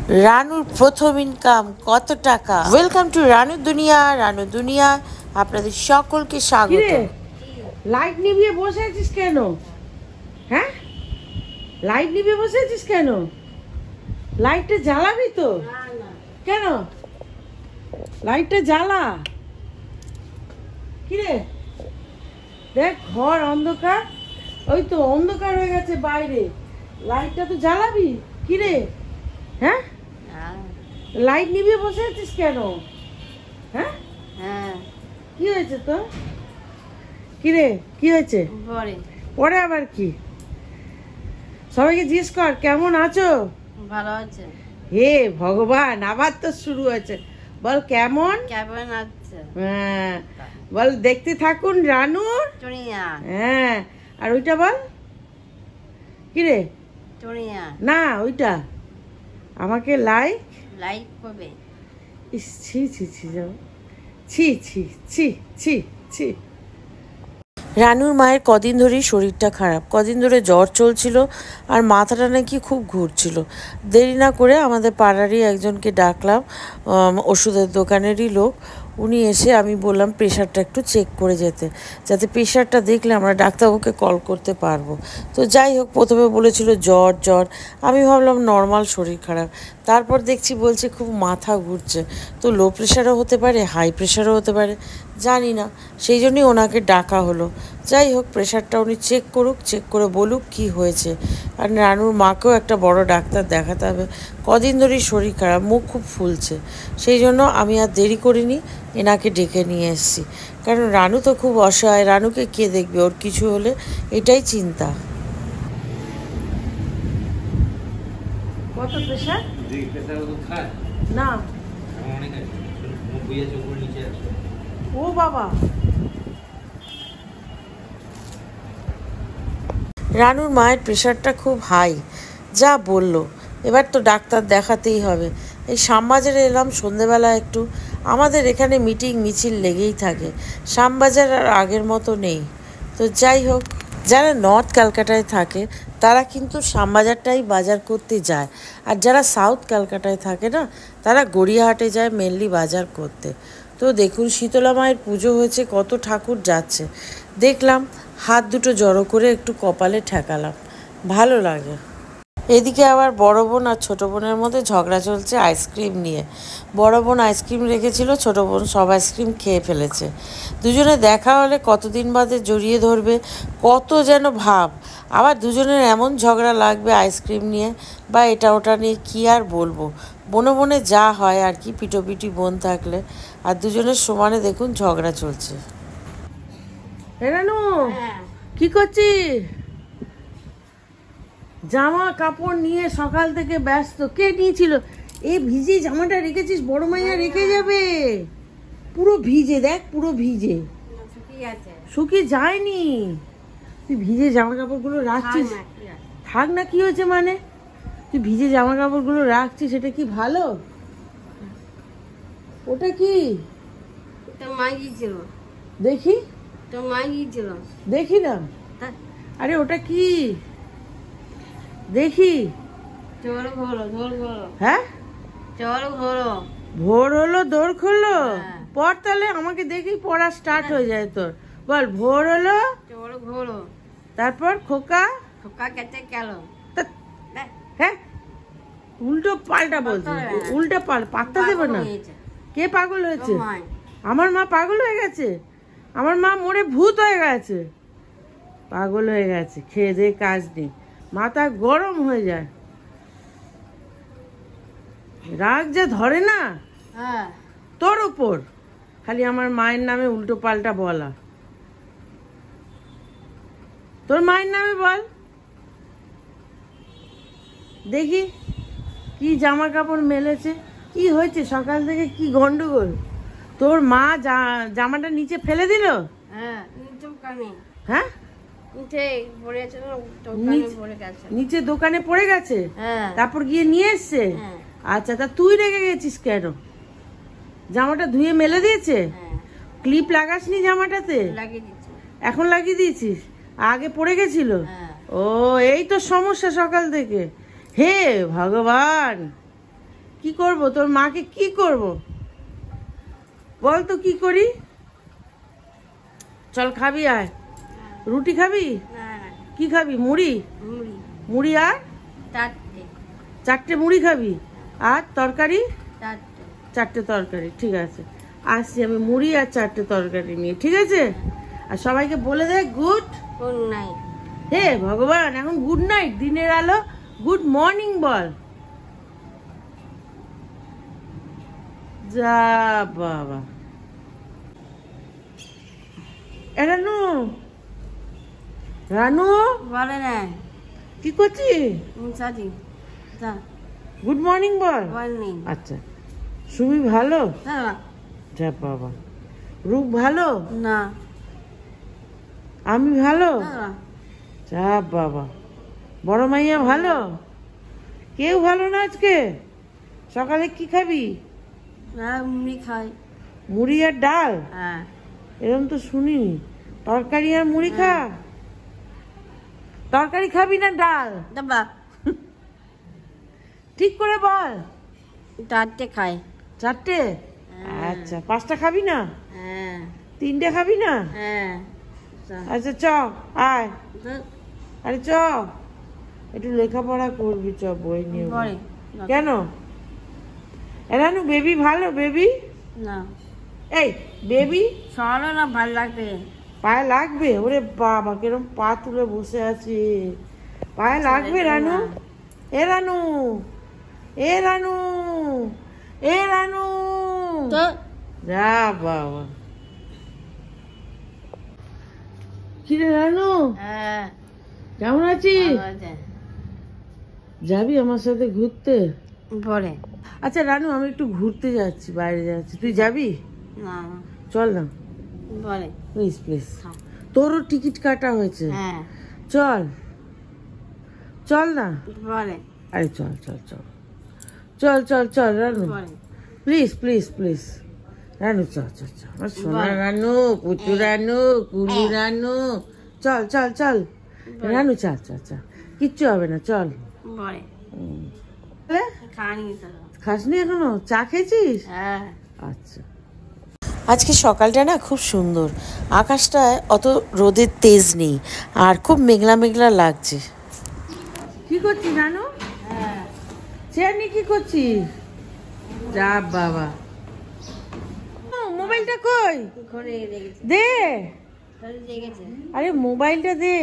রানুর প্রথম ইনকাম কত টাকা? ওয়েলকাম টু রানু দুনিয়া। আপনাদের সকলকে স্বাগত। লাইট নিভিয়ে বসে আছিস কেন? হ্যাঁ, লাইট নিভিয়ে বসে আছিস কেন? লাইটটা জ্বালাবি তো? কেন লাইটটা জ্বালা। কিরে দেখ, ঘর অন্ধকার, ওই তো অন্ধকার হয়ে গেছে বাইরে, লাইটটা তো জ্বালাবি। কিরে হ্যাঁ, লাইট নিভিয়ে বসে আছিস কেন? হ্যাঁ হ্যাঁ, কি হয়েছে তোর? কিরে কি হয়েছে? পরে আবার কি? সবাইকে জিজ্ঞেস কর কেমন আছো। ভালো আছে। হে ভগবান, আবার তো শুরু হয়েছে। বল কেমন কেমন আছে? হ্যাঁ বল, দেখতে থাকুন রানুর দুনিয়া। হ্যাঁ, আর ওইটা বল কিরে। দুনিয়া না, ওইটা আমাকে লাইক লাইক করবে। ইস, ছি ছি ছি যাও, ছি ছি ছি ছি ছি। রানুর মায়ের কদিন ধরেই শরীরটা খারাপ, কদিন ধরে জ্বর চলছিল আর মাথাটা নাকি খুব ঘুরছিল। দেরি না করে আমাদের পাড়ারই একজনকে ডাকলাম, ওষুধের দোকানেরই লোক। উনি এসে আমি বললাম প্রেশারটা একটু চেক করে যেতে, যাতে প্রেশারটা দেখলে আমরা ডাক্তারবাবুকে কল করতে পারবো। তো যাই হোক, প্রথমে বলেছিল জ্বর, আমি ভাবলাম নর্মাল শরীর খারাপ। তারপর দেখছি বলছে খুব মাথা ঘুরছে। তো লো প্রেশারও হতে পারে, হাই প্রেশারও হতে পারে, জানি না, সেই জন্যই ওনাকে ডাকা হলো। যাই হোক, প্রেশারটা উনি চেক করুক, চেক করে বলুক কি হয়েছে। আর রানুর মাকেও একটা বড় ডাক্তার দেখাতে হবে, কদিন ধরেই শরীর খারাপ, মুখ খুব ফুলছে। সেই জন্য আমি আর দেরি করিনি, এনাকে ডেকে নিয়ে এসেছি। কারণ রানু তো খুব অসহায়, রানুকে কে দেখবে, ওর কিছু হলে এটাই চিন্তা। কত প্রেশার? না, ও বাবা। রানুর মায়ের প্রেশারটা খুব হাই, যা বলল। এবার তো ডাক্তার দেখাতেই হবে। এই শ্যামবাজারে এলাম সন্ধেবেলা একটু, আমাদের এখানে মিটিং মিছিল লেগেই থাকে। শ্যামবাজার আর আগের মতো নেই। তো যাই হোক, যারা নর্থ ক্যালকাটায় থাকে তারা কিন্তু শ্যামবাজারটাই বাজার করতে যায়, আর যারা সাউথ ক্যালকাটায় থাকে না, তারা গড়িয়াহাটে যায় মেনলি বাজার করতে। তো দেখুন, শীতলা মায়ের পুজো হয়েছে, কত ঠাকুর যাচ্ছে দেখলাম। হাত দুটো জড়ো করে একটু কপালে ঠেকালাম, ভালো লাগে। এদিকে আবার বড় বোন আর ছোটো বোনের মধ্যে ঝগড়া চলছে আইসক্রিম নিয়ে। বড় বোন আইসক্রিম রেখেছিল, ছোটো বোন সব আইসক্রিম খেয়ে ফেলেছে। দুজনে দেখা হলে কতদিন বাদে জড়িয়ে ধরবে, কত যেন ভাব। আবার দুজনের এমন ঝগড়া লাগবে আইসক্রিম নিয়ে বা এটা ওটা নিয়ে, কি আর বলবো। বনে যা হয় আর কি, পিটোপিটি বোন থাকলে। আর দুজনের সমানে দেখুন ঝগড়া চলছে। রানু কি করছিস? জামা কাপড় নিয়ে সকাল থেকে ব্যস্ত। কে নিয়েছিল? এই ভিজে জামাটা রেখেছিস, বড় মাইয়া রেখে যাবে। পুরো ভিজে, দেখ পুরো ভিজে, শুকিয়ে যায়নি। তুই ভিজে জামা কাপড়গুলো রাখছিস, থাক না, কি হয়েছে মানে? তুই ভিজে জামা কাপড়গুলো রাখছিস, সেটা কি ভালো? ওটা কি দেখি, দেখি না। আরে ওটা কি দেখি? হ্যাঁ, ভোর হলো দোর খোলো। পড় তাহলে, আমাকে দেখি পড়া স্টার্ট হয়ে যায় তোর। বল, ভোর হলো, তারপর খোকা হ্যাঁ, উল্টো পাল্টা বলছে, উল্টো পাত্তা দেবে না। কে পাগল হয়েছে? আমার মা পাগল হয়ে গেছে? আমার মা মরে ভূত হয়ে গেছে, পাগল হয়ে গেছে, খেয়ে দিয়ে কাজ নেই, মাথা গরম হয়ে যায়, রাগ যা ধরে না তোর উপর, খালি আমার মায়ের নামে উল্টো পাল্টা বলা। তোর মায়ের নামে বল দেখি, কি জামা কাপড় মেলেছে, কি হয়েছে সকাল থেকে, কি গন্ডগোল? তোর মা জামাটা নিচে ফেলে দিল? হ্যাঁ, নিচে দোকানে পড়ে গেছে, তারপর গিয়ে নিয়ে এসছে। আচ্ছা, তা তুই রেগে গেছিস কেন? জামাটা ধুয়ে মেলে দিয়েছে? ক্লিপ লাগাসনি জামাটাতে? এখন লাগিয়ে দিয়েছিস? আগে পড়ে গেছিল? ও, এই তো সমস্যা সকাল থেকে। হে ভগবান, কি করব তোর মাকে কি করব বল তো কি করি চল খাবি আয় রুটি খাবি কি খাবি মুড়ি মুড়ি আর চারটে মুড়ি খাবি আর তরকারি চারটে তরকারি ঠিক আছে আসছি আমি মুড়ি আর চারটে তরকারি নিয়ে ঠিক আছে আর সবাইকে বলে দে গুড নাইট হে ভগবান এখন গুড নাইট দিনের আলো গুড মর্নিং বল যা বাবা রানু রানু বলে না কি করছিস গুড মর্নিং বল আচ্ছা সুমি ভালো যা বাবা রূপ ভালো না আমি ভালো যা বাবা বড় মাইয়া ভালো কেউ ভালো না আজকে সকালে কি খাবি মুড়ি খাই মুড়ি আর ডাল হ্যাঁ এরকম তো শুনিনি তরকারি আর মুড়ি খা তরকারি খাবি না ডাল দাবা ঠিক করে বল চারটে খাই চারটে আচ্ছা পাঁচটা খাবি না হ্যাঁ তিনটে খাবি না হ্যাঁ আচ্ছা চ আয় আরে চ একটু লেখাপড়া করবি চ বই নিয়ে কেন রানু বেবি ভালো বেবি না এই বেবি চলো না ভালো লাগবে পায়ে লাগবে ওরে বাবা কিরম পা তুলে বসে আছে পায়ে লাগবে রানু এ রানু এ রানু এ রানু যা বাবা কিরে রানু হ্যাঁ কেমন আছিস যাবি আমার সাথে ঘুরতে বলে আচ্ছা রানু আমি একটু ঘুরতে যাচ্ছি বাইরে যাচ্ছি তুই যাবি না চল না বলে প্লিজ প্লিজ তোরও টিকিট কাটা হয়েছে হ্যাঁ চল চল না বলে আরে চল চল চল চল চল চল Ranu please please please Ranu চল চল চল আমার সোনা রানু পুচু রানু কুলু রানু চল চল চল রানু চল চল চল কিচ্ছু হবে না চল বলে খাসনি এখনো চা খেয়েছিস হ্যাঁ আচ্ছা আজকে সকালটা না খুব সুন্দর আকাশটায় অত রোদের তেজ নেই আর খুব মেঘলা মেঘলা লাগছে কি করছিস রানু চেয়ার নিয়ে কি করছিস যা বাবা মোবাইলটা কই দে আরে মোবাইলটা দে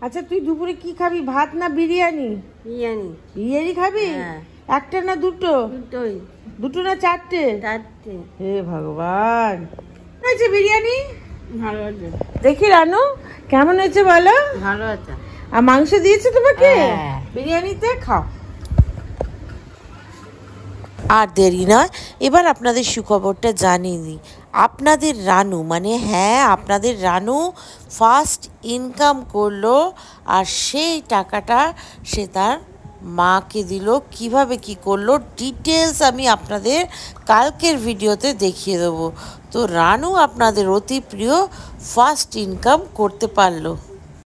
আচ্ছা তুই দুপুরে কি খাবি ভাত না বিরিয়ানি বিরিয়ানি বিরিয়ানি খাবি একটা না দুটো দুটোই দুটো না চারটে চারটে হে ভগবান হয়েছে বিরিয়ানি ভালো আছে দেখি রানু কেমন হয়েছে বলো ভালো আছে আর মাংস দিয়েছে তোমাকে হ্যাঁ। বিরিয়ানিতে খাও আর দেরি নয় এবার আপনাদের সুখবরটা জানিয়ে দিই আপনাদের রানু মানে হ্যাঁ আপনাদের রানু ফার্স্ট ইনকাম করলো আর সেই টাকাটা সে তার মাকে দিল কিভাবে কি করলো ডিটেলস আমি আপনাদের কালকের ভিডিওতে দেখিয়ে দেবো তো রানু আপনাদের অতি প্রিয় ফার্স্ট ইনকাম করতে পারলো